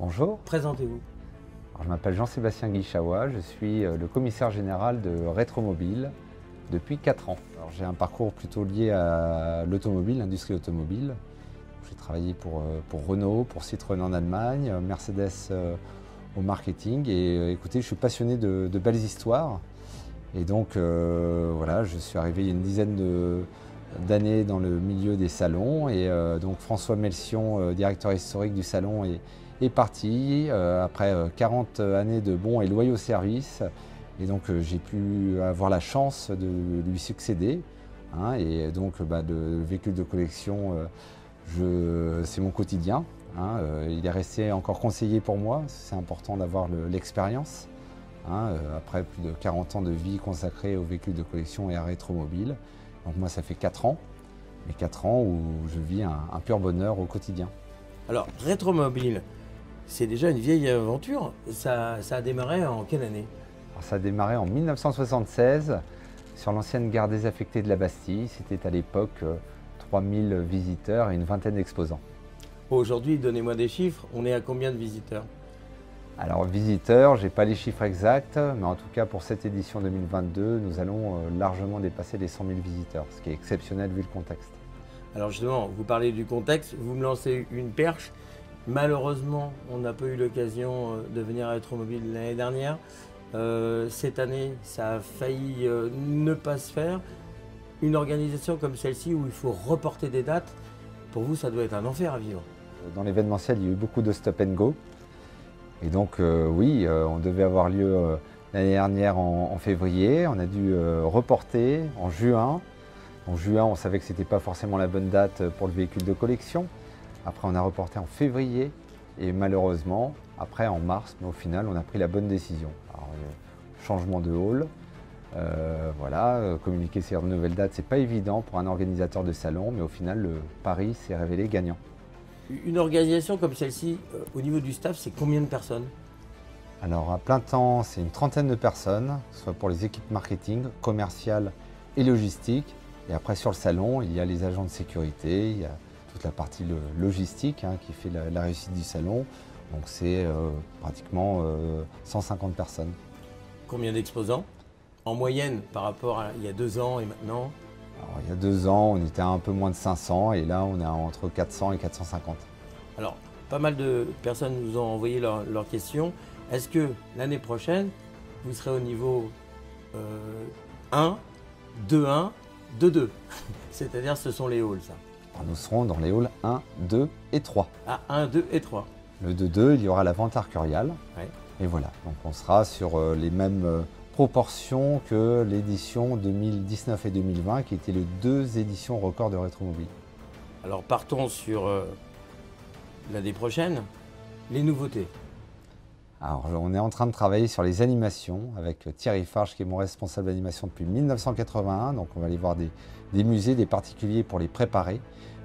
Bonjour, Présentez-vous. alors, je m'appelle Jean-Sébastien Guichawa, je suis le commissaire général de Rétromobile depuis 4 ans. J'ai un parcours plutôt lié à l'automobile, l'industrie automobile. J'ai travaillé pour Renault, pour Citroën en Allemagne, Mercedes au marketing et écoutez, je suis passionné de belles histoires. Et donc voilà, je suis arrivé il y a une dizaine d'années dans le milieu des salons et donc François Melcion, directeur historique du salon, est parti après 40 années de bons et loyaux services. Et donc j'ai pu avoir la chance de lui succéder. Et donc le véhicule de collection, c'est mon quotidien. Il est resté encore conseiller pour moi, c'est important d'avoir l'expérience. Après plus de 40 ans de vie consacrée aux véhicules de collection et à Rétromobile. Donc moi ça fait 4 ans, mais 4 ans où je vis un pur bonheur au quotidien. Alors, Rétromobile, c'est déjà une vieille aventure. Ça a démarré en quelle année? Alors, ça a démarré en 1976 sur l'ancienne gare désaffectée de la Bastille. C'était à l'époque 3000 visiteurs et une vingtaine d'exposants. Aujourd'hui, donnez-moi des chiffres, on est à combien de visiteurs? Alors visiteurs, je n'ai pas les chiffres exacts, mais en tout cas pour cette édition 2022, nous allons largement dépasser les 100 000 visiteurs, ce qui est exceptionnel vu le contexte. Alors justement, vous parlez du contexte, vous me lancez une perche. Malheureusement, on n'a pas eu l'occasion de venir à Rétromobile l'année dernière. Cette année, ça a failli ne pas se faire. Une organisation comme celle-ci où il faut reporter des dates, pour vous, ça doit être un enfer à vivre. Dans l'événementiel, il y a eu beaucoup de stop and go. Et donc oui, on devait avoir lieu l'année dernière en février. On a dû reporter en juin. En juin, on savait que ce n'était pas forcément la bonne date pour le véhicule de collection. Après, on a reporté en février. Et malheureusement, après en mars. Mais au final, on a pris la bonne décision. Alors, changement de hall. Communiquer sur de nouvelles dates, c'est pas évident pour un organisateur de salon. Mais au final, le pari s'est révélé gagnant. Une organisation comme celle-ci, au niveau du staff, c'est combien de personnes? Alors à plein temps, c'est une trentaine de personnes, soit pour les équipes marketing, commerciales et logistiques. Et après sur le salon, il y a les agents de sécurité, il y a toute la partie logistique qui fait la réussite du salon. Donc c'est pratiquement 150 personnes. Combien d'exposants? En moyenne par rapport à il y a 2 ans et maintenant? Alors, il y a 2 ans, on était à un peu moins de 500 et là, on est entre 400 et 450. Alors, pas mal de personnes nous ont envoyé leurs questions. Est-ce que l'année prochaine, vous serez au niveau 1, 2-1, 2-2? C'est-à-dire, ce sont les halls, ça. Alors, nous serons dans les halls 1, 2 et 3. Ah, 1, 2 et 3. Le 2-2, il y aura la vente arcuriale. Ouais. Et voilà, donc on sera sur les mêmes proportions que l'édition 2019 et 2020, qui étaient les 2 éditions records de Rétromobile. Alors, partons sur l'année prochaine. Les nouveautés. Alors, on est en train de travailler sur les animations avec Thierry Farge, qui est mon responsable d'animation depuis 1981. Donc, on va aller voir des musées, des particuliers pour les préparer.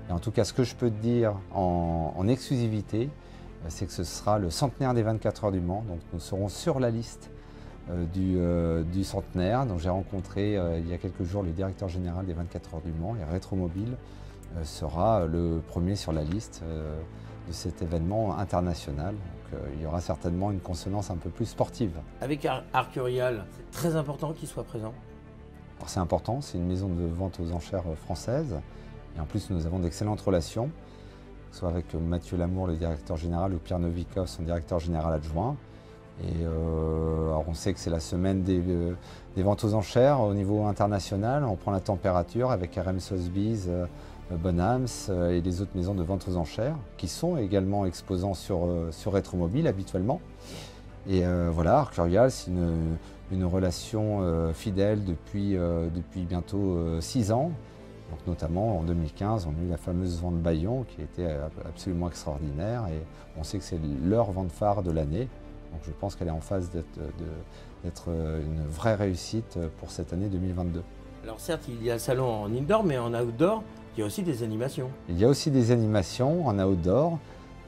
Et en tout cas, ce que je peux te dire en exclusivité, c'est que ce sera le centenaire des 24 heures du Mans. Donc, nous serons sur la liste du centenaire. Donc, j'ai rencontré il y a quelques jours le directeur général des 24 heures du Mans et Rétromobile sera le premier sur la liste de cet événement international. Donc, il y aura certainement une consonance un peu plus sportive. Avec Arcurial, c'est très important qu'il soit présent. Alors c'est important, c'est une maison de vente aux enchères française. Et en plus, nous avons d'excellentes relations, soit avec Mathieu Lamour, le directeur général, ou Pierre Novikov, son directeur général adjoint. Et alors on sait que c'est la semaine des ventes aux enchères au niveau international. On prend la température avec RM Sotheby's, Bonhams et les autres maisons de vente aux enchères qui sont également exposants sur Rétromobile habituellement. Et voilà, Arcurial, c'est une relation fidèle depuis bientôt 6 ans. Donc, notamment en 2015, on a eu la fameuse vente Bayon qui était absolument extraordinaire et on sait que c'est leur vente phare de l'année. Donc je pense qu'elle est en phase d'être une vraie réussite pour cette année 2022. Alors certes, il y a le salon en indoor, mais en outdoor, il y a aussi des animations. Il y a aussi des animations en outdoor.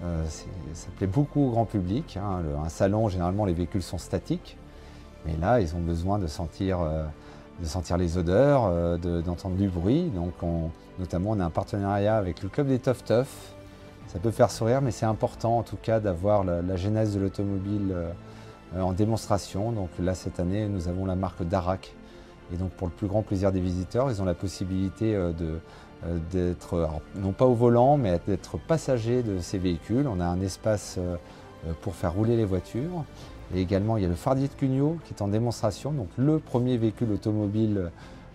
Ça plaît beaucoup au grand public. Un salon, généralement, les véhicules sont statiques. Mais là, ils ont besoin de sentir les odeurs, d'entendre du bruit. Donc, notamment, on a un partenariat avec le Club des Tough Tough Ça peut faire sourire, mais c'est important en tout cas d'avoir la genèse de l'automobile en démonstration. Donc là, cette année, nous avons la marque Darracq. Et donc pour le plus grand plaisir des visiteurs, ils ont la possibilité d'être, non pas au volant, mais d'être passagers de ces véhicules. On a un espace pour faire rouler les voitures. Et également, il y a le Fardier de Cugnot qui est en démonstration, donc le premier véhicule automobile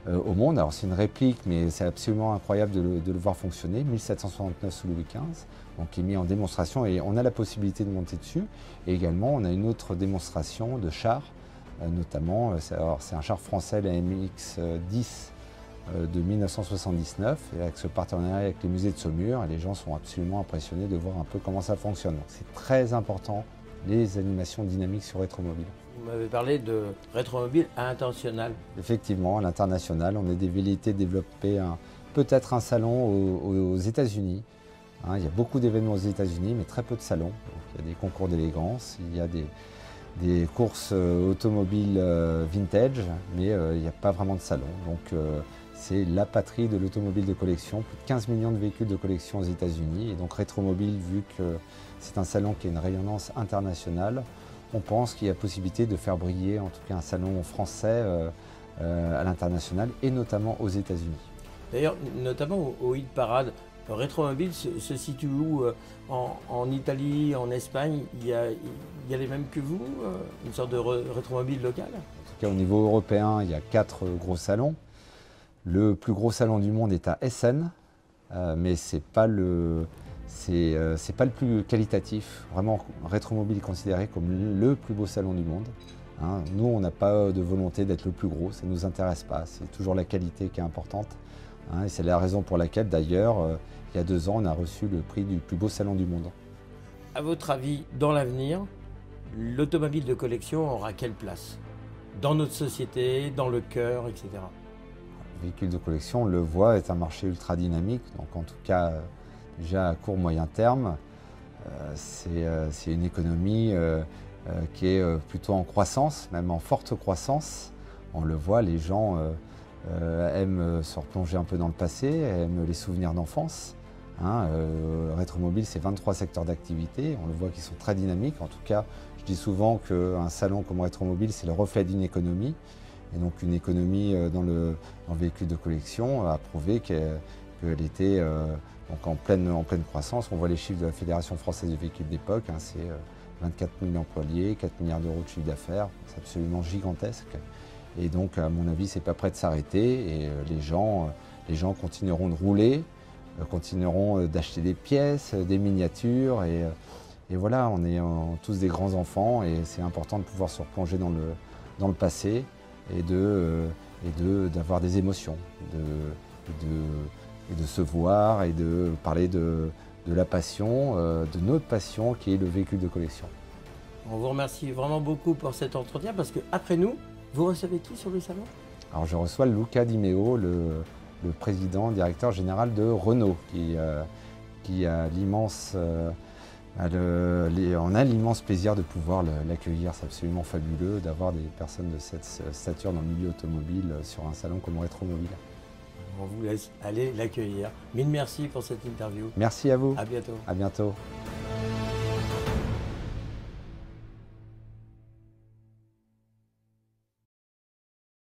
au monde. Alors c'est une réplique, mais c'est absolument incroyable de le voir fonctionner, 1769 sous Louis XV, donc qui est mis en démonstration et on a la possibilité de monter dessus. Et également, on a une autre démonstration de chars, notamment, c'est un char français, la MX-10 de 1979, et avec ce partenariat avec les musées de Saumur, et les gens sont absolument impressionnés de voir un peu comment ça fonctionne. C'est très important, les animations dynamiques sur Rétromobile. Vous m'avez parlé de Rétromobile à l'international. Effectivement, à l'international, on a des velléités de développer peut-être un salon aux États-Unis. Il y a beaucoup d'événements aux États-Unis, mais très peu de salons. Donc, il y a des concours d'élégance, il y a des courses automobiles vintage, mais il n'y a pas vraiment de salon. Donc c'est la patrie de l'automobile de collection, plus de 15 millions de véhicules de collection aux États-Unis. Et donc Rétromobile, vu que c'est un salon qui a une rayonnance internationale, on pense qu'il y a possibilité de faire briller en tout cas un salon français à l'international et notamment aux États-Unis. D'ailleurs, notamment au Hit Parade, Rétromobile se situe où en Italie, en Espagne, il y a les mêmes que vous, une sorte de rétromobile local? En tout cas, au niveau européen, il y a 4 gros salons. Le plus gros salon du monde est à Essen, mais ce n'est pas le plus qualitatif. Vraiment, Rétromobile est considéré comme le plus beau salon du monde. Nous, on n'a pas de volonté d'être le plus gros, ça ne nous intéresse pas. C'est toujours la qualité qui est importante. Et c'est la raison pour laquelle, d'ailleurs, il y a 2 ans, on a reçu le prix du plus beau salon du monde. À votre avis, dans l'avenir, l'automobile de collection aura quelle place? Dans notre société, dans le cœur, etc. Le véhicule de collection, on le voit, est un marché ultra dynamique. Donc en tout cas, déjà à court moyen terme, c'est une économie qui est plutôt en croissance, même en forte croissance. On le voit, les gens aiment se replonger un peu dans le passé, aiment les souvenirs d'enfance. Rétromobile, c'est 23 secteurs d'activité, on le voit qu'ils sont très dynamiques. En tout cas, je dis souvent qu'un salon comme Rétromobile, c'est le reflet d'une économie. Et donc une économie dans le véhicule de collection a prouvé qu'elle était donc en pleine croissance. On voit les chiffres de la Fédération française de véhicules d'époque, c'est 24 000 employés, 4 milliards d'euros de chiffre d'affaires, c'est absolument gigantesque. Et donc, à mon avis, c'est pas prêt de s'arrêter et les gens continueront de rouler, continueront d'acheter des pièces, des miniatures et voilà, on est tous des grands enfants et c'est important de pouvoir se replonger dans le passé et d'avoir des émotions, et de se voir et de parler de la passion, de notre passion qui est le véhicule de collection. On vous remercie vraiment beaucoup pour cet entretien parce qu'après nous, vous recevez qui sur le salon? Alors je reçois Luca Di Meo, le président, directeur général de Renault, qui a l'immense plaisir de pouvoir l'accueillir. C'est absolument fabuleux d'avoir des personnes de cette stature dans le milieu automobile sur un salon comme Rétromobile. On vous laisse aller l'accueillir. Mille merci pour cette interview. Merci à vous. À bientôt. À bientôt.